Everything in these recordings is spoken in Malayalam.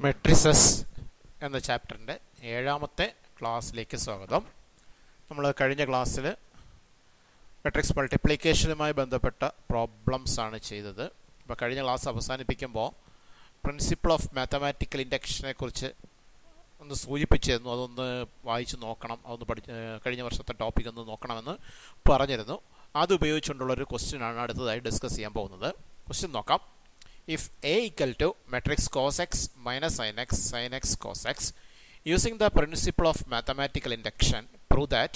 മെട്രിസസ് എന്ന ചാപ്റ്ററിൻ്റെ 7ാമത്തെ ക്ലാസ്സിലേക്ക് സ്വാഗതം. നമ്മൾ കഴിഞ്ഞ ക്ലാസ്സിൽ മെട്രിക്സ് മൾട്ടിപ്ലിക്കേഷനുമായി ബന്ധപ്പെട്ട പ്രോബ്ലംസ് ആണ് ചെയ്തത്. അപ്പോൾ കഴിഞ്ഞ ക്ലാസ് അവസാനിപ്പിക്കുമ്പോൾ പ്രിൻസിപ്പിൾ ഓഫ് മാത്തമാറ്റിക്കൽ ഇൻഡക്ഷനെ കുറിച്ച് ഒന്ന് സൂചിപ്പിച്ചിരുന്നു. അതൊന്ന് വായിച്ച് നോക്കണം, അതൊന്ന് കഴിഞ്ഞ വർഷത്തെ ടോപ്പിക് ഒന്ന് നോക്കണമെന്ന് പറഞ്ഞിരുന്നു. അത് ഉപയോഗിച്ചുകൊണ്ടുള്ളൊരു ക്വസ്റ്റ്യനാണ് അടുത്തതായി ഡിസ്കസ് ചെയ്യാൻ പോകുന്നത്. ക്വസ്റ്റ്യൻ നോക്കാം. If A equal to matrix cos x minus sin x cos x, using the principle of mathematical induction, prove that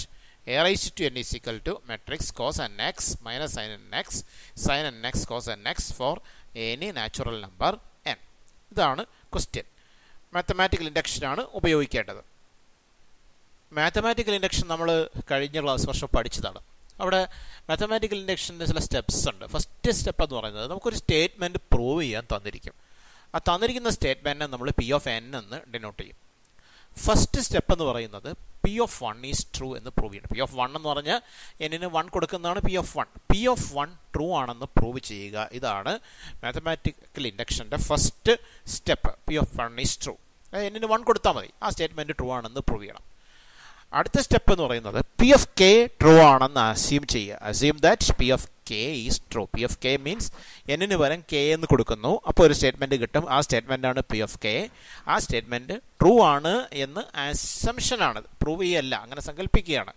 A raised to n is equal to matrix cos n x minus sin n x cos n x for any natural number n. ഇതാണ് ക്വസ്റ്റ്യൻ. മാത്തമാറ്റിക്കൽ ഇൻഡക്ഷൻ ആണ് ഉപയോഗിക്കേണ്ടത്. മാത്തമാറ്റിക്കൽ ഇൻഡക്ഷൻ നമ്മൾ കഴിഞ്ഞ വർഷം പഠിച്ചതാണ്. അവിടെ മാത്തമാറ്റിക്കൽ ഇൻഡക്ഷൻ്റെ ചില സ്റ്റെപ്സ് ഉണ്ട്. ഫസ്റ്റ് സ്റ്റെപ്പ് എന്ന് പറയുന്നത് നമുക്കൊരു സ്റ്റേറ്റ്മെൻറ്റ് പ്രൂവ് ചെയ്യാൻ തന്നിരിക്കും. ആ തന്നിരിക്കുന്ന സ്റ്റേറ്റ്മെൻറ്റിനെ നമ്മൾ പി ഓഫ് എൻ എന്ന് ഡിനോട്ട് ചെയ്യും. ഫസ്റ്റ് സ്റ്റെപ്പ് എന്ന് പറയുന്നത് P of one is true എന്ന് പ്രൂവ് ചെയ്യണം. പി ഓഫ് വൺ എന്ന് പറഞ്ഞാൽ എന്നിന് 1 കൊടുക്കുന്നതാണ് P of one. P of one true ആണെന്ന് പ്രൂവ് ചെയ്യുക. ഇതാണ് മാത്തമാറ്റിക്കൽ ഇൻഡക്ഷൻ്റെ first step. P of one is true. എന്നിന് 1 കൊടുത്താൽ മതി, ആ സ്റ്റേറ്റ്മെൻറ്റ് ട്രൂ ആണെന്ന് പ്രൂവ് ചെയ്യണം. അടുത്ത സ്റ്റെപ്പ് എന്ന് പറയുന്നത് പി ഓഫ് കെ ട്രൂ ആണെന്ന് അസ്യൂം ചെയ്യുക. Assume that P of K is true. P of K means എന്നിന് പകരം കെ എന്ന് കൊടുക്കുന്നു, അപ്പോൾ ഒരു സ്റ്റേറ്റ്മെൻറ്റ് കിട്ടും. ആ സ്റ്റേറ്റ്മെൻറ്റാണ് പി ഓഫ് കെ. ആ സ്റ്റേറ്റ്മെൻറ്റ് ട്രൂ ആണ് എന്ന് അസംഷനാണ്, പ്രൂവ് ചെയ്യല്ല, അങ്ങനെ സങ്കല്പിക്കുകയാണ്,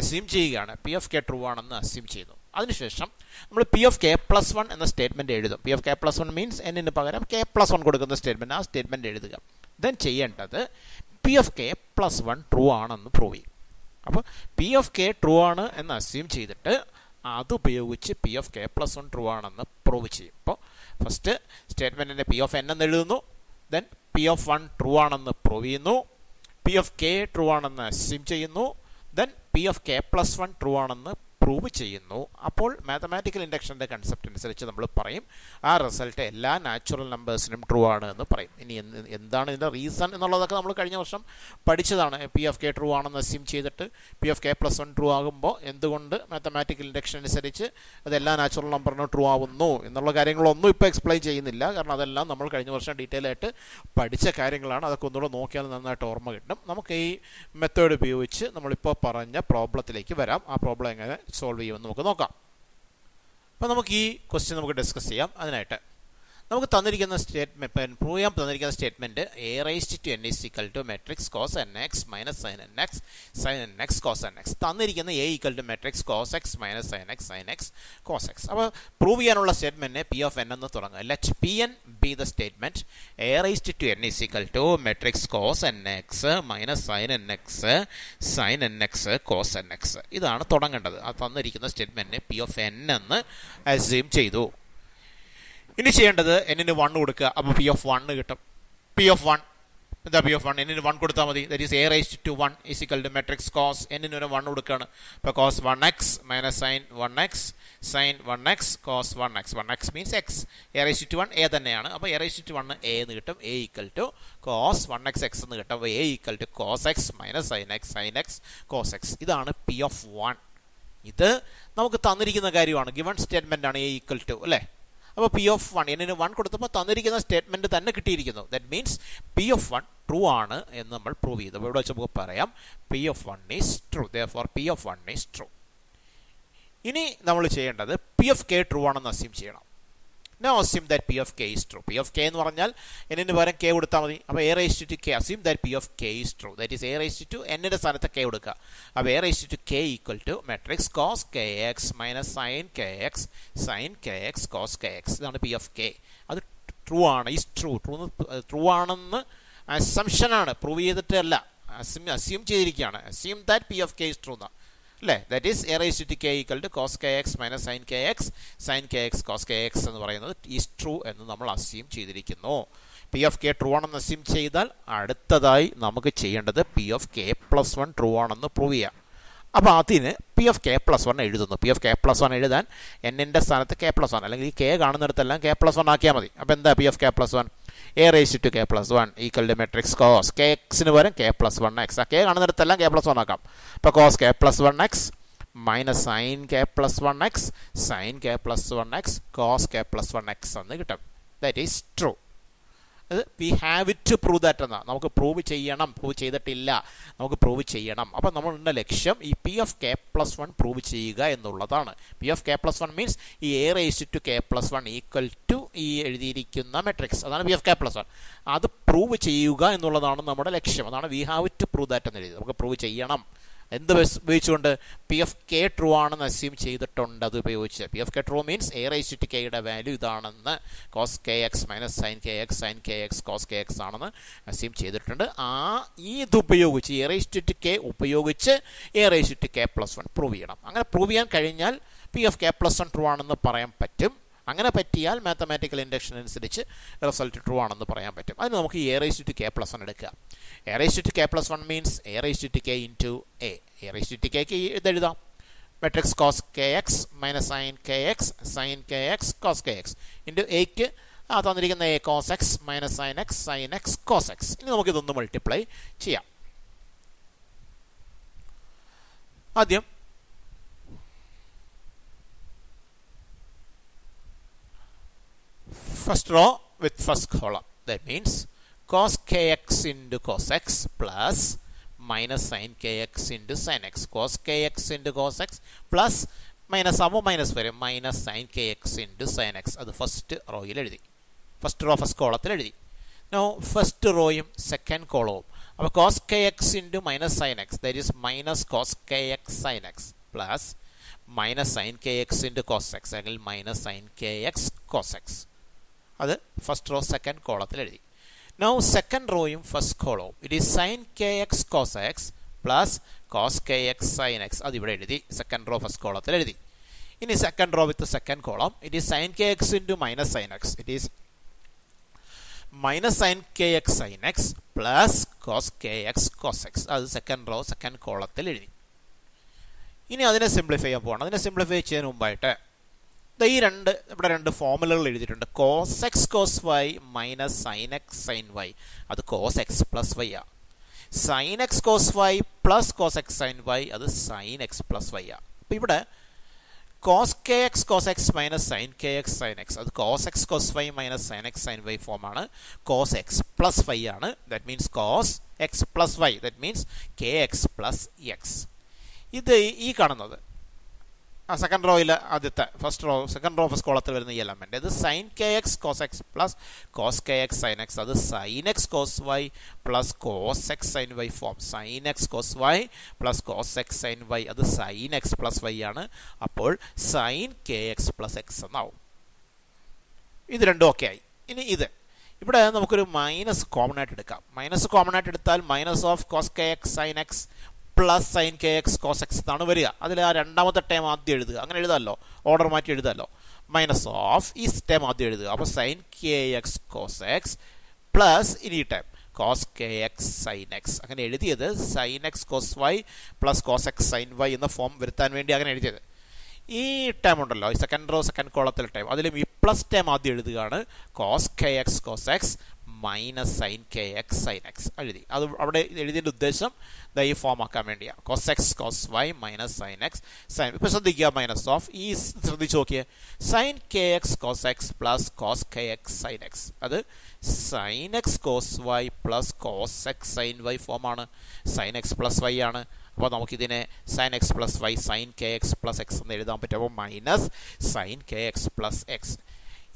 അസ്യൂം ചെയ്യുകയാണ്. പി ഓഫ് കെ ട്രൂ ആണെന്ന് അസ്യൂം ചെയ്യുന്നു. അതിനുശേഷം നമ്മൾ പി ഓഫ് കെ പ്ലസ് 1 എന്ന സ്റ്റേറ്റ്മെൻറ്റ് എഴുതും. P of K plus 1 means എന്നിന് പകരം കെ പ്ലസ് 1 കൊടുക്കുന്ന സ്റ്റേറ്റ്മെൻറ്റ്, ആ സ്റ്റേറ്റ്മെൻറ്റ് എഴുതുക. ദെൻ ചെയ്യേണ്ടത് P of K plus 1 true ആണെന്ന് പ്രൂവ് ചെയ്യും. അപ്പോൾ പി ഓഫ് കെ ട്രൂ ആണ് എന്ന് അസ്യൂം ചെയ്തിട്ട് അതുപയോഗിച്ച് P of K plus 1 true ആണെന്ന് പ്രൂവ് ചെയ്യും. അപ്പോൾ ഫസ്റ്റ് സ്റ്റേറ്റ്മെൻറ്റിൻ്റെ പി ഓഫ് എൻ എന്ന് എഴുതുന്നു. ദെൻ പി ഓഫ് 1 ട്രൂ ആണെന്ന് പ്രൂവ് ചെയ്യുന്നു. പി ഓഫ് കെ ട്രൂ ആണെന്ന് അസ്യൂം ചെയ്യുന്നു. Then P of K plus 1 true ആണെന്ന് പ്രൂവ് ചെയ്യുന്നു. അപ്പോൾ മാത്തമാറ്റിക്കൽ ഇൻഡക്ഷൻ്റെ കൺസെപ്റ്റ് അനുസരിച്ച് നമ്മൾ പറയും ആ റിസൾട്ട് എല്ലാ നാച്ചുറൽ നമ്പേഴ്സിനും ട്രൂ ആണ് എന്ന് പറയും. ഇനി എന്താണ് ഇതിൻ്റെ റീസൺ എന്നുള്ളതൊക്കെ നമ്മൾ കഴിഞ്ഞ വർഷം പഠിച്ചതാണ്. പി ഓഫ് കെ ട്രൂ ആണെന്ന് അസ്യൂം ചെയ്തിട്ട് P of K plus 1 true ആകുമ്പോൾ എന്തുകൊണ്ട് മാത്തമാറ്റിക്കൽ ഇൻഡക്ഷൻ അനുസരിച്ച് അത് എല്ലാ നാച്ചുറൽ നമ്പറിനും ട്രൂ ആവുന്നു എന്നുള്ള കാര്യങ്ങളൊന്നും ഇപ്പോൾ എക്സ്പ്ലെയിൻ ചെയ്യുന്നില്ല. കാരണം അതെല്ലാം നമ്മൾ കഴിഞ്ഞ വർഷം ഡീറ്റെയിൽ ആയിട്ട് പഠിച്ച കാര്യങ്ങളാണ്. അതൊക്കെ ഒന്നുകൂടെ നോക്കിയാൽ നന്നായിട്ട് ഓർമ്മ കിട്ടും. നമുക്ക് ഈ മെത്തേഡ് ഉപയോഗിച്ച് നമ്മളിപ്പോൾ പറഞ്ഞ പ്രോബ്ലത്തിലേക്ക് വരാം. ആ പ്രോബ്ലം എങ്ങനെ സോൾവ് ചെയ്യുമെന്ന് നമുക്ക് നോക്കാം. അപ്പോൾ നമുക്ക് ഈ ക്വസ്റ്റ്യൻ നമുക്ക് ഡിസ്കസ് ചെയ്യാം. അതിനായിട്ട് നമുക്ക് തന്നിരിക്കുന്ന സ്റ്റേറ്റ്മെൻറ്റ് പ്രൂവ് ചെയ്യാൻ തന്നിരിക്കുന്ന statement A raised to N is equal to matrix cos N X minus sine N X cos N X. തന്നിരിക്കുന്ന A equal to matrix cos X minus sine X cos X. അപ്പോൾ പ്രൂവ് ചെയ്യാനുള്ള സ്റ്റേറ്റ്മെൻറ്റിനെ പി ഓഫ് എൻ എന്ന് തുടങ്ങുക. Let P N be the statement A raised to N is equal to matrix cos N X minus sine N X cos N X. ഇതാണ് തുടങ്ങേണ്ടത്. ആ തന്നിരിക്കുന്ന സ്റ്റേറ്റ്മെൻറ്റിനെ പി ഓഫ് എൻ എന്ന് അസ്യൂം ചെയ്തു. ഇനി ചെയ്യേണ്ടത് എന്നിന് 1 കൊടുക്കുക. അപ്പോൾ പി ഓഫ് 1 കിട്ടും. പി ഓഫ് 1 എന്താ? പി ഓഫ് 1 എന്നിന് 1 കൊടുത്താൽ മതി. That is A raised to 1 is equal to matrix cos എന്നിന് ഒരു 1 കൊടുക്കുകയാണ്. അപ്പോൾ cos 1x minus sine 1x cos 1x means X. A raised to 1 A തന്നെയാണ്. അപ്പോൾ എ റൈസ്ഡ് ടു 1 എ എന്ന് കിട്ടും. A equal to cos 1x X എന്ന് കിട്ടും. അപ്പോൾ A equal to cos X minus sine X cos X. ഇതാണ് പി ഓഫ് 1. ഇത് നമുക്ക് തന്നിരിക്കുന്ന കാര്യമാണ്. ഗിവൺ സ്റ്റേറ്റ്മെൻ്റ് ആണ് എ ഈക്വൽ ടു, അല്ലേ? അപ്പോൾ പി ഓഫ് 1 എന്നിന് 1 കൊടുത്തപ്പോൾ തന്നിരിക്കുന്ന സ്റ്റേറ്റ്മെൻറ്റ് തന്നെ കിട്ടിയിരിക്കുന്നു. That means P of 1 true ആണ് എന്ന് നമ്മൾ പ്രൂവ് ചെയ്തു. അപ്പോൾ ഇവിടെ വെച്ച് നമുക്ക് പറയാം P of 1 is true. Therefore P of 1 is true. ഇനി നമ്മൾ ചെയ്യേണ്ടത് പി ഓഫ് കെ ട്രൂ ആണെന്ന് അസ്യൂം ചെയ്യണം. Now assume that P of K is true. P of K എന്ന് പറഞ്ഞാൽ എന്നിന് പകരം K കൊടുത്താൽ മതി. അപ്പോൾ A raised to K. Assume that P of K is true. That is A raised to എന്നിൻ്റെ സ്ഥാനത്ത് K കൊടുക്കുക. അപ്പോൾ A raised to K equal to matrix cos KX minus sin KX cos KX. ഇതാണ് P of K. അത് ട്രൂ ആണ്. Is true. ട്രൂ ആണെന്ന് അസംഷനാണ്, പ്രൂവ് ചെയ്തിട്ടല്ല, അസ്യൂം ചെയ്തിരിക്കുകയാണ്. Assume that P of K is true എന്നാണ്, അല്ലേ? That is A raised to K equal to cos K X minus sine K X cos K X എന്ന് പറയുന്നത് ഈസ് ട്രൂ എന്ന് നമ്മൾ അസ്യൂം ചെയ്തിരിക്കുന്നു. പി ഓഫ് കെ ട്രൂ ആണെന്ന് അസ്യൂം ചെയ്താൽ അടുത്തതായി നമുക്ക് ചെയ്യേണ്ടത് P of K plus 1 true ആണെന്ന് പ്രൂവ് ചെയ്യാം. അപ്പോൾ അതിന് പി ഓഫ് കെ പ്ലസ് 1 എഴുതുന്നു. പി ഓഫ് കെ പ്ലസ് 1 എഴുതാൻ എന്നിൻ്റെ സ്ഥാനത്ത് കെ പ്ലസ് 1 അല്ലെങ്കിൽ ഈ കെ കാണുന്നിടത്തെല്ലാം കെ പ്ലസ് 1 ആക്കിയാൽ മതി. അപ്പോൾ എന്താ P of K plus 1? A raised to K plus 1 equal to matrix cos K എക്സിന് പകരം കെ പ്ലസ് 1 എക്സ്. ആ കെ കാണുന്നിടത്തെല്ലാം കെ പ്ലസ് 1 ആക്കാം. അപ്പോൾ cos K plus 1 X minus sine K plus 1 X cos K plus 1 X എന്ന് കിട്ടും. That is true. We have to prove that എന്നാണ്. നമുക്ക് പ്രൂവ് ചെയ്യണം, പ്രൂവ് ചെയ്തിട്ടില്ല, നമുക്ക് പ്രൂവ് ചെയ്യണം. അപ്പം നമ്മളുടെ ലക്ഷ്യം ഈ P of K plus one prove ചെയ്യുക എന്നുള്ളതാണ്. P of K plus one means ഈ A raise to K plus one equal to ഈ എഴുതിയിരിക്കുന്ന മെട്രിക്സ്, അതാണ് P of K plus one. അത് പ്രൂവ് ചെയ്യുക എന്നുള്ളതാണ് നമ്മുടെ ലക്ഷ്യം. അതാണ് we have to prove that എന്ന് എഴുതി. നമുക്ക് പ്രൂവ് ചെയ്യണം. എന്ത് ഉപയോഗിച്ചുകൊണ്ട്? പി ഓഫ് കെ ട്രൂ ആണെന്ന് അസ്യൂം ചെയ്തിട്ടുണ്ട്. അത് ഉപയോഗിച്ച് P of K true means A raise to കെയുടെ വാല്യൂ ഇതാണെന്ന്, cos K X minus sine K X cos K X ആണെന്ന് അസ്യൂം ചെയ്തിട്ടുണ്ട്. ഇത് ഉപയോഗിച്ച് എ റേസ് ടു കെ ഉപയോഗിച്ച് A raise to K plus one prove ചെയ്യണം. അങ്ങനെ പ്രൂവ് ചെയ്യാൻ കഴിഞ്ഞാൽ P of K plus one true ആണെന്ന് പറയാൻ പറ്റും. അങ്ങനെ പറ്റിയാൽ മാത്തമാറ്റിക്കൽ ഇൻഡക്ഷൻ അനുസരിച്ച് റിസൾട്ട് ട്രൂ ആണെന്ന് പറയാൻ പറ്റും. അതിന് നമുക്ക് A raise to K plus one എടുക്കുക. A raise to K plus one means A raise to k into A. A raise to കെക്ക് ഇതെഴുതാം, matrix cos K X minus sine K X cos K X into എക്ക് തന്നിരിക്കുന്ന A cos X minus sine X cos x. ഇനി നമുക്കിതൊന്ന് മൾട്ടിപ്ലൈ ചെയ്യാം. ആദ്യം first row with first column. That means cos kx into cos x plus minus sin kx into sin x. Cos kx into cos x plus minus ആവുമ്പോൾ മൈനസ് വരും, minus sine K X into sine X. അത് ഫസ്റ്റ് റോയിൽ എഴുതി, ഫസ്റ്റ് റോ ഫസ്റ്റ് കോളത്തിൽ എഴുതി. നോ ഫസ്റ്റ് റോയും സെക്കൻഡ് കോളവും. അപ്പോൾ cos K X into minus sine x, that is minus cos K X sine X plus minus sine K X into cos x അല്ലെങ്കിൽ minus sine K X cos X. അത് ഫസ്റ്റ് റോ സെക്കൻഡ് കോളത്തിൽ എഴുതി. നൗ സെക്കൻഡ് റോയും ഫസ്റ്റ് കോളവും it is sine K X cos X plus cos K X sine X. അത് ഇവിടെ എഴുതി, സെക്കൻഡ് റോ ഫസ്റ്റ് കോളത്തിൽ എഴുതി. ഇനി second row with second column it is sine K X into minus sine X, it is minus sine K X sine X plus cos K X cos X. അത് സെക്കൻഡ് റോ സെക്കൻഡ് കോളത്തിൽ എഴുതി. ഇനി അതിനെ സിംപ്ലിഫൈ ചെയ്യാൻ പോകണം. അതിനെ സിംപ്ലിഫൈ ചെയ്യുന്നതിന് മുമ്പായിട്ട് ഈ ഇവിടെ രണ്ട് ഫോമുലകൾ എഴുതിയിട്ടുണ്ട്. Cos x cos y minus sine x sine y, അത് കോസ് എക്സ് പ്ലസ് വൈ ആ. Sine X cos y plus cos x sine y, അത് സൈൻ എക്സ് പ്ലസ് വൈ ആ. അപ്പോൾ ഇവിടെ cos K X cos X minus sine K X sine X, അത് cos x cos y minus sine x sine y ഫോമാണ്. കോസ് എക്സ് പ്ലസ് വൈ ആണ്, that means cos X plus y, that means k x plus x. ഇത് ഈ കാണുന്നത് സെക്കൻഡ് റോയിൽ ആദ്യത്തെ first row second row first കോളത്തിൽ വരുന്ന ഈ എലമെന്റ്, ഇത് sine K X cos X plus cos K X sine X, അത് sine X cos y plus cos x sine y form. Sine X cos y plus cos x sine y, അത് സൈൻ എക്സ് പ്ലസ് വൈ ആണ്. അപ്പോൾ sine K x plus x എന്നാവും. ഇത് രണ്ടും ഓക്കെ ആയി. ഇനി ഇവിടെ നമുക്കൊരു മൈനസ് കോമൺ ആയിട്ട് എടുക്കാം. മൈനസ് കോമൺ ആയിട്ട് എടുത്താൽ minus of cos K X sine X plus sine K X cos X എന്നാണ് വരിക. അതിൽ ആ രണ്ടാമത്തെ ടേം ആദ്യം എഴുതുക, അങ്ങനെ എഴുതാമല്ലോ, ഓർഡർ മാറ്റി എഴുതാമല്ലോ. മൈനസ് ഓഫ് ഈ ടേം ആദ്യം എഴുതുക. അപ്പോൾ sine K X cos X plus ഇനി term cos K X sine X. അങ്ങനെ എഴുതിയത് sign X cos y plus cos x sine Y എന്ന ഫോം വരുത്താൻ വേണ്ടി അങ്ങനെ എഴുതിയത്. ഈ ടേം ഉണ്ടല്ലോ, ഈ സെക്കൻഡ് റോ സെക്കൻഡ് കോളത്തിലെ ടേം, അതിലും ഈ പ്ലസ് ടേം ആദ്യം എഴുതുകയാണ്. Cos K X cos X minus sine K X sine X എഴുതി. അത് അവിടെ എഴുതിയതിൻ്റെ ഉദ്ദേശം ഈ ഫോം ആക്കാൻ വേണ്ടിയാണ്. Cos x cos y minus sine x sine. ഇപ്പോൾ ശ്രദ്ധിക്കുക, മൈനസ് ഓഫ് ഈ ശ്രദ്ധിച്ച് നോക്കിയേ, sine K X cos X plus cos K X sine X, അത് sine X cos y plus cos x sine y ഫോമാണ്. സൈൻ എക്സ് പ്ലസ് വൈ ആണ്. അപ്പോൾ നമുക്കിതിനെ sine X plus y sine K x plus x എന്ന് എഴുതാൻ പറ്റും. അപ്പോൾ minus sine K x plus x.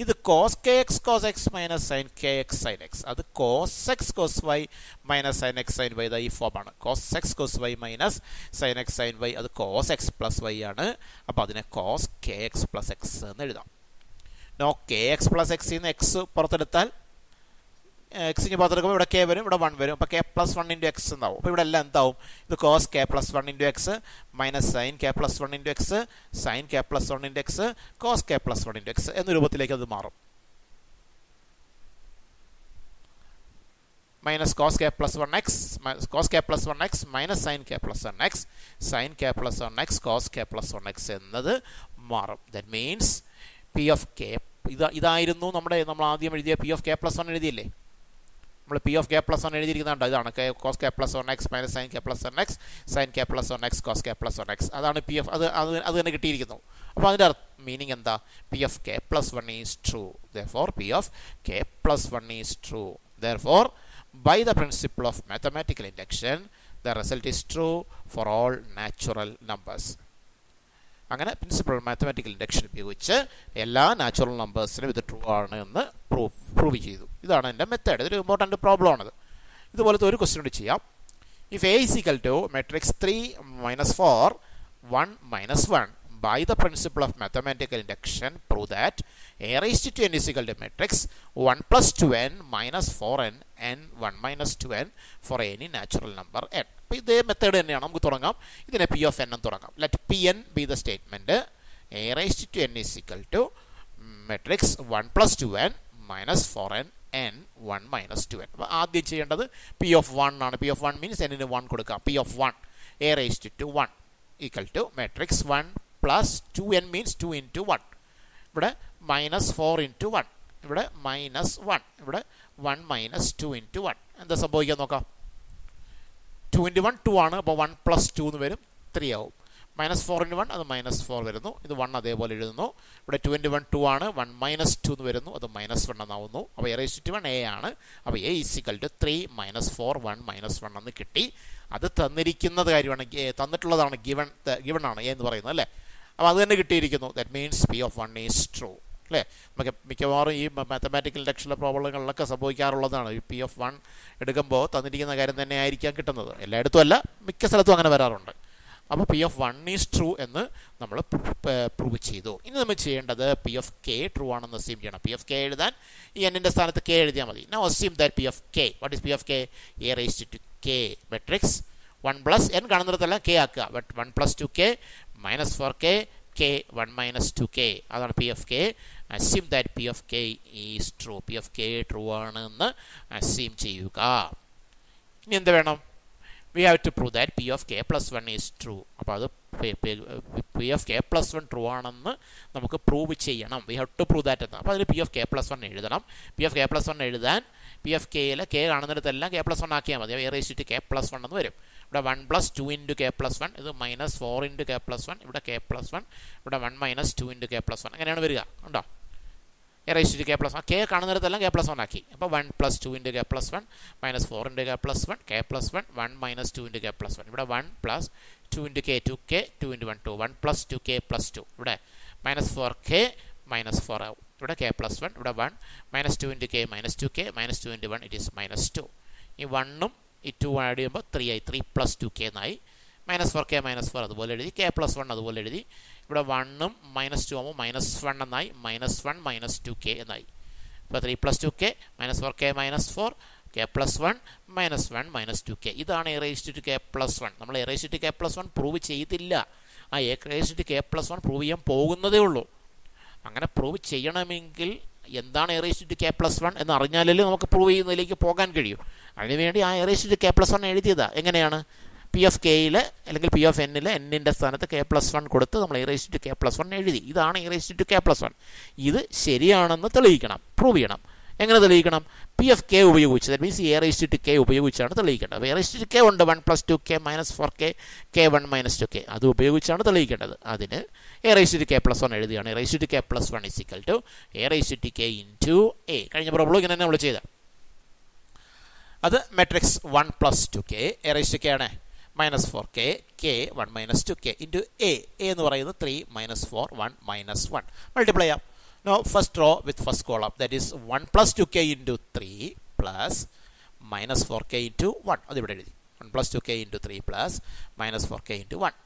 ഇത് cos K X cos X minus sine K X sine X, അത് cos x cos y minus sine x sine y, ഈ ഫോമാണ്. Cos x cos y minus sine x sine y, അത് കോസ് എക്സ് പ്ലസ് വൈ ആണ്. അപ്പോൾ അതിനെ cos K x plus x എന്ന് എഴുതാം. നോ കെ എക്സ് പ്ലസ് എക്സിൽ നിന്ന് എക്സ് പുറത്തെടുത്താൽ എക്സിന് പുറത്തെടുക്കുമ്പോൾ ഇവിടെ കെ വരും, ഇവിടെ 1 വരും. അപ്പോൾ കെ പ്ലസ് 1 ഇൻറ്റു എക്സ് എന്നാവും. അപ്പോൾ ഇവിടെ എല്ലാം എന്താവും, ഇത് cos K plus 1 into X minus sine K plus 1 into X sine K plus 1 into X cos K plus 1 into X എന്ന രൂപത്തിലേക്ക് അത് മാറും. Minus cos K plus 1x cos K plus 1x minus sine K plus 1x sine K plus 1x cos K plus 1x എന്നത് മാറും. That means P of K ഇതായിരുന്നു നമ്മൾ ആദ്യം എഴുതിയ പി ഓഫ് കെ പ്ലസ് 1 എഴുതിയില്ലേ. നമ്മൾ P of K plus one എഴുതിയിരിക്കുന്നുണ്ട്. ഇതാണ് k cos K plus one x minus sine K plus one x sine K plus one x cos K plus one x. അതാണ് പി എഫ്. അത് തന്നെ കിട്ടിയിരിക്കുന്നു. അപ്പോൾ അതിൻ്റെ മീനിങ് എന്താ? P of K plus one is true. Therefore P of K plus one is true. Therefore by the principle of mathematical induction the result is true for all natural numbers. അങ്ങനെ പ്രിൻസിപ്പിൾ മാത്തമാറ്റിക്കൽ ഇൻഡക്ഷൻ ഉപയോഗിച്ച് എല്ലാ നാച്ചുറൽ നമ്പേഴ്സിനും ഇത് ട്രൂ ആണ് എന്ന് പ്രൂവ് ചെയ്തു. ഇതാണ് എൻ്റെ മെത്തേഡ്. ഇതൊരു ഇമ്പോർട്ടൻ്റ് പ്രോബ്ലം ആണത്. ഇതുപോലത്തെ ഒരു ക്വസ്റ്റ്യൻ കൂടി ചെയ്യാം. If A is equal to matrix 3 - 4 1 - 1 by the principle of mathematical induction prove that a raised to n is equal to matrix 1 plus 2n minus 4n n 1 minus 2n for any natural number n. അപ്പോൾ ഇതേ മെത്തേഡ് തന്നെയാണ്. നമുക്ക് തുടങ്ങാം. ഇതിനെ പി ഓഫ് എൻ എന്ന് തുടങ്ങാം. Let P N be the statement A raised to N is equal to matrix 1 plus 2n minus 4n n 1 minus 2n. അപ്പോൾ ആദ്യം ചെയ്യേണ്ടത് പി ഓഫ് 1 ആണ്. പി ഓഫ് 1 മീൻസ് എന്നിന് 1 കൊടുക്കാം. P of 1 A raised to 1 equal to matrix 1 plus 2n means 2 into 1. ഇവിടെ minus 4 into 1. ഇവിടെ minus 1. ഇവിടെ 1 minus 2 into 1. എന്താ സംഭവിക്കാൻ നോക്കാം. 2 into 1 2 ആണ്. അപ്പോൾ 1 plus 2 എന്ന് വരും, 3 ആവും. മൈനസ് 4 into 1 അത് -4 വരുന്നു. ഇത് 1 അതേപോലെ എഴുതുന്നു. ഇവിടെ 2 into 1 2 ആണ്. 1 minus 2 എന്ന് വരുന്നു. അത് -1 എന്നാവുന്നു. അപ്പോൾ എ റൈസ്ഡ് ടു 1 എ ആണ്. അപ്പോൾ എ ഈസ് ഈക്വൽ ടു 3 - 4 1 - 1 എന്ന് കിട്ടി. അത് തന്നിരിക്കുന്നത് കാര്യമാണ്, തന്നിട്ടുള്ളതാണ്, ഗിവൺ ആണ് എ എന്ന് പറയുന്നത് അല്ലേ. അപ്പോൾ അത് തന്നെ കിട്ടിയിരിക്കുന്നു. That means P of 1 is true അല്ലേ. നമുക്ക് മിക്കവാറും ഈ മാത്തമാറ്റിക്കൽ ഇൻഡക്ഷനിലെ പ്രോബ്ലങ്ങളിലൊക്കെ സംഭവിക്കാറുള്ളതാണ്. ഈ പി ഓഫ് 1 എടുക്കുമ്പോൾ തന്നിരിക്കുന്ന കാര്യം തന്നെ ആയിരിക്കാം കിട്ടുന്നത്. എല്ലായിടത്തും അല്ല, മിക്ക സ്ഥലത്തും അങ്ങനെ വരാറുണ്ട്. അപ്പോൾ പി ഓഫ് 1 ഈസ് ട്രൂ എന്ന് നമ്മൾ പ്രൂവ് ചെയ്തു. ഇനി നമ്മൾ ചെയ്യേണ്ടത് പി ഓഫ് കെ ട്രൂ ആണെന്ന് അസ്യൂം ചെയ്യണം. പി ഓഫ് കെ എഴുതാൻ ഈ എന്നിൻ്റെ സ്ഥാനത്ത് കെ എഴുതിയാൽ മതി. Now assume that P of k, what is P of k? A raised to k matrix 1 plus n കാണുന്നിടത്തെല്ലാം കെ ആക്കുക. But 1 plus 2k minus 4k k 1 minus 2k അതാണ് P of K. Assume that P of K is true. P of K true ആണെന്ന് അസ്യൂം ചെയ്യുക. ഇനി എന്ത് വേണം? we have to prove that p of k plus 1 is true. അപ്പോൾ അത് p of k plus 1 true ആണെന്ന് നമുക്ക് പ്രൂവ് ചെയ്യണം. we have to prove that എന്ന്. അപ്പോൾ അതിൽ p of k plus 1 എഴുതണം. p of k plus 1 എഴുതാൻ p of k യിൽ k കാണുന്നിടത്തെല്ലാം k plus 1 ആക്കിയാൽ മതി. a raised to k plus 1 എന്ന് വരും. ഇവിടെ 1 plus 2 into k plus 1, ഇത് minus 4 into k plus 1, ഇവിടെ k plus 1, ഇവിടെ 1 minus 2 into k plus 1. അങ്ങനെയാണ് വരിക. ഉണ്ടോ? A raised to K plus 1 k കാണുന്നിടത്തെല്ലാം കെ പ്ലസ് 1 ആക്കി. അപ്പോൾ 1 plus 2 into k plus 1 minus 4 into k plus 1 k plus 1 1 minus 2 into k plus 1. ഇവിടെ 1 plus 2 into k 2k 2 into 1 2 1 plus 2k plus 2. ഇവിടെ minus 4k minus 4 ആവും. ഇവിടെ k plus 1, ഇവിടെ 1 minus 2 into k minus 2k minus 2 into 1 it is minus 2. ഈ 1ഉം ഈ 2 ആഡ് ചെയ്യുമ്പോൾ 3 ആയി. 3 plus 2k എന്നായി. -4k -4 അതുപോലെ എഴുതി. k plus 1 അതുപോലെ എഴുതി. ഇവിടെ 1ഉം -2 ആകുമ്പോൾ -1 എന്നായി. -1 -2k എന്നായി. ഇപ്പോൾ 3 plus 2k -4k -4 k plus 1 -1 -2k. ഇതാണ് A raised to k plus 1. നമ്മൾ A raised to k plus 1 prove ചെയ്തില്ല. ആ A raised to k plus 1 prove ചെയ്യാൻ പോകുന്നതേ ഉള്ളൂ. അങ്ങനെ പ്രൂവ് ചെയ്യണമെങ്കിൽ എന്താണ് A raised to k plus 1 എന്ന് അറിഞ്ഞാലല്ലേ നമുക്ക് പ്രൂവ് ചെയ്യുന്നതിലേക്ക് പോകാൻ കഴിയും. അതിനുവേണ്ടി ആ A raised to k plus 1 എഴുതിയതാ. എങ്ങനെയാണ്? പി ഓഫ് കെയിൽ അല്ലെങ്കിൽ പി ഓഫ് എന്നിൽ എന്നിൻ്റെ സ്ഥാനത്ത് k plus 1 കൊടുത്ത് നമ്മൾ A raised to k plus 1 എഴുതി. ഇതാണ് A raised to k plus 1. ഇത് ശരിയാണെന്ന് തെളിയിക്കണം, പ്രൂവ് ചെയ്യണം. എങ്ങനെ തെളിയിക്കണം? പി ഓഫ് കെ ഉപയോഗിച്ച്, that means A raised to k ഉപയോഗിച്ചാണ് തെളിയിക്കേണ്ടത്. അപ്പോൾ എ റൈസ്ഡ് ടു k ഉണ്ട്. 1 plus 2k -4k k 1 minus 2k അത് ഉപയോഗിച്ചാണ് തെളിയിക്കേണ്ടത്. അതിന് A raised to k plus 1 എഴുതിയാണ്. A raised to k plus 1 is equal to A raised to k into a. കഴിഞ്ഞ പ്രോബ്ലം ഇങ്ങനെ തന്നെ നമ്മൾ ചെയ്ത അത് matrix 1 plus 2k A raised to k ആണ്. -4k k 1 minus 2k into a എന്ന് പറയുന്നത് 3 - 4 1 - 1 മൾട്ടിപ്ലൈ ചെയ്യാം. Now first row with first column, that is 1 plus 2k into 3 plus -4k into 1. അത് ഇവിടെ എഴുതി. 1 plus 2k into 3 plus -4k into 1.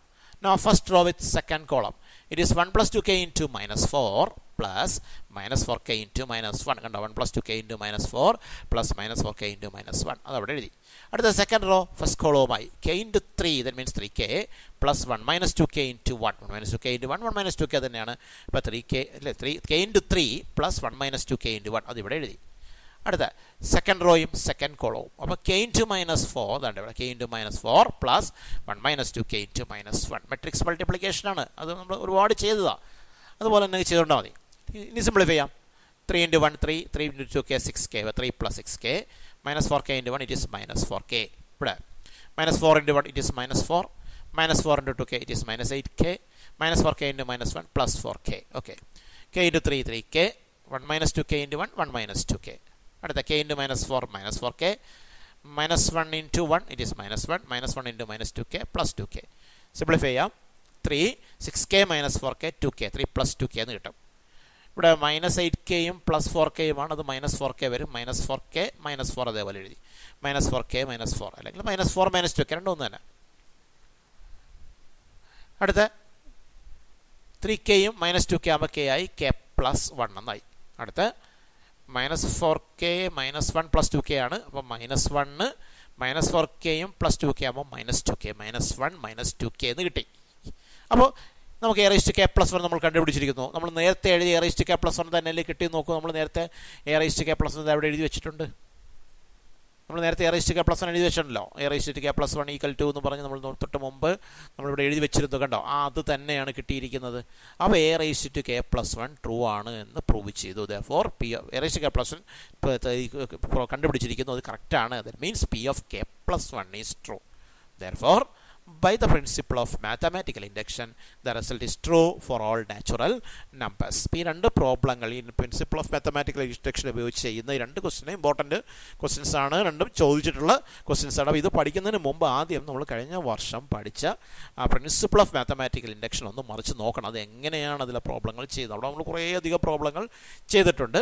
Now first row with second column, it is 1 plus 2k into -4 plus -4k into -1. കണ്ടോ? 1 plus 2k into -4 plus -4k into -1 അത് അവിടെ എഴുതി. അടുത്ത സെക്കൻഡ് റോ ഫസ്റ്റ് കോളവുമായി k into 3, that means 3k plus 1 minus 2k into 1. 1 minus 2k into 1 1 minus 2k തന്നെയാണ്. ഇപ്പോൾ 3k അല്ലേ, 3k into 3 plus 1 minus 2k into 1 അത് ഇവിടെ എഴുതി. അടുത്ത സെക്കൻഡ് റോയും സെക്കൻഡ് കോളവും. അപ്പോൾ k into -4 അതാണ് ഇവിടെ. k into -4 plus 1 minus 2k into -1 matrix multiplication ആണ്. അത് നമ്മൾ ഒരുപാട് ചെയ്തതാണ്. അതുപോലെ തന്നെ ചെയ്തുകൊണ്ടാൽ മതി. ഇനി സിംപ്ലിഫൈ ചെയ്യാം. 3 into 1 3 3 into 2k 6k 3 plus 6k minus 4k into 1 it is minus 4k. ഇവിടെ minus 4 into 1 it is minus 4, minus 4 into 2k it is minus 8k, minus 4k into minus 1 plus 4k. Okay, k into 3 3k, 1 minus 2k into 1 1 minus 2k. അടുത്ത k into minus 4 minus 4k, minus 1 into 1 it is minus 1, minus 1 into minus 2k plus 2k. Simplify ചെയ്യാം. 3 6k minus 4k 2k, 3 plus 2k എന്ന് കിട്ടും. ഇവിടെ മൈനസ് 8kയും പ്ലസ് 4kയുമാണ്, അത് മൈനസ് 4k വരും. മൈനസ് 4k മൈനസ് 4 അതേപോലെ എഴുതി, മൈനസ് 4k മൈനസ് 4, അല്ലെങ്കിൽ മൈനസ് 4 മൈനസ് 2k രണ്ടും ഒന്ന് തന്നെ. അടുത്ത 3kയും മൈനസ് 2k ആകുമ്പോൾ k ആയി, k പ്ലസ് 1 എന്നായി. അടുത്ത minus 4k minus 1 plus 2k ആണ്, അപ്പോൾ മൈനസ് 1 മൈനസ് 4kയും പ്ലസ് 2k ആകുമ്പോൾ minus 2k, minus 1 minus 2k എന്ന് കിട്ടി. അപ്പോൾ നമുക്ക് A raise to K plus 1 നമ്മൾ കണ്ടുപിടിച്ചിരിക്കുന്നു. നമ്മൾ നേരത്തെ എഴുതി A raise to K plus 1 തന്നെ കിട്ടി. നോക്കൂ, നമ്മൾ നേരത്തെ A raise to K plus 1 അവിടെ എഴുതി വെച്ചിട്ടുണ്ട്. നമ്മൾ നേരത്തെ A raise to K plus 1 എഴുതി വെച്ചിട്ടുണ്ടല്ലോ. A raise to K plus 1 equal to എന്ന് പറഞ്ഞ് നമ്മൾ തൊട്ട് മുമ്പ് നമ്മളിവിടെ എഴുതി വെച്ചിരുന്നു, കണ്ടോ? അത് തന്നെയാണ് കിട്ടിയിരിക്കുന്നത്. അപ്പോൾ A raise to K plus 1 true ആണ് എന്ന് പ്രൂവ് ചെയ്തു. Therefore P A raise to K plus 1 കണ്ടുപിടിച്ചിരിക്കുന്നു, അത് കറക്റ്റാണ്. That means P of K plus 1 is true. Therefore by the principle of mathematical induction, the result is true for all natural numbers. ഈ രണ്ട് പ്രോബ്ലങ്ങൾ ഈ പ്രിൻസിപ്പിൾ ഓഫ് മാത്തമാറ്റിക്കൽ ഇൻഡക്ഷൻ ഉപയോഗിച്ച് ചെയ്യുന്ന ഈ രണ്ട് ക്വസ്റ്റ്യൻ ഇമ്പോർട്ടൻറ്റ് ക്വസ്റ്റ്യൻസ് ആണ്, രണ്ടും ചോദിച്ചിട്ടുള്ള ക്വസ്റ്റ്യൻസ് ആണ്. അപ്പോൾ ഇത് പഠിക്കുന്നതിന് മുമ്പ് ആദ്യം നമ്മൾ കഴിഞ്ഞ വർഷം പഠിച്ച പ്രിൻസിപ്പിൾ ഓഫ് മാത്തമാറ്റിക്കൽ ഇൻഡക്ഷൻ ഒന്ന് മറിച്ച് നോക്കണം. അത് എങ്ങനെയാണ് അതിലെ പ്രോബ്ലങ്ങൾ ചെയ്തത്. അവിടെ നമ്മൾ കുറേയധികം പ്രോബ്ലങ്ങൾ ചെയ്തിട്ടുണ്ട്.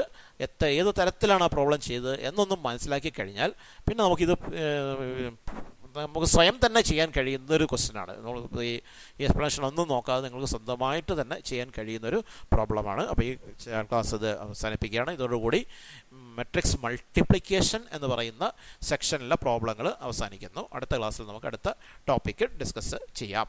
ഏത് തരത്തിലാണ് ആ പ്രോബ്ലം ചെയ്തത് എന്നൊന്നും മനസ്സിലാക്കി കഴിഞ്ഞാൽ പിന്നെ നമുക്കിത് നമുക്ക് സ്വയം തന്നെ ചെയ്യാൻ കഴിയുന്നൊരു ക്വസ്റ്റ്യനാണ്. നമ്മൾ ഈ എക്സ്പ്ലനേഷൻ ഒന്നും നോക്കാതെ നിങ്ങൾക്ക് സ്വന്തമായിട്ട് തന്നെ ചെയ്യാൻ കഴിയുന്നൊരു പ്രോബ്ലമാണ്. അപ്പോൾ ഈ ക്ലാസ് ഇത് അവസാനിപ്പിക്കുകയാണ്. ഇതോടുകൂടി മെട്രിക്സ് മൾട്ടിപ്ലിക്കേഷൻ എന്ന് പറയുന്ന സെക്ഷനിലെ പ്രോബ്ലങ്ങൾ അവസാനിക്കുന്നു. അടുത്ത ക്ലാസ്സിൽ നമുക്ക് അടുത്ത ടോപ്പിക്ക് ഡിസ്കസ് ചെയ്യാം.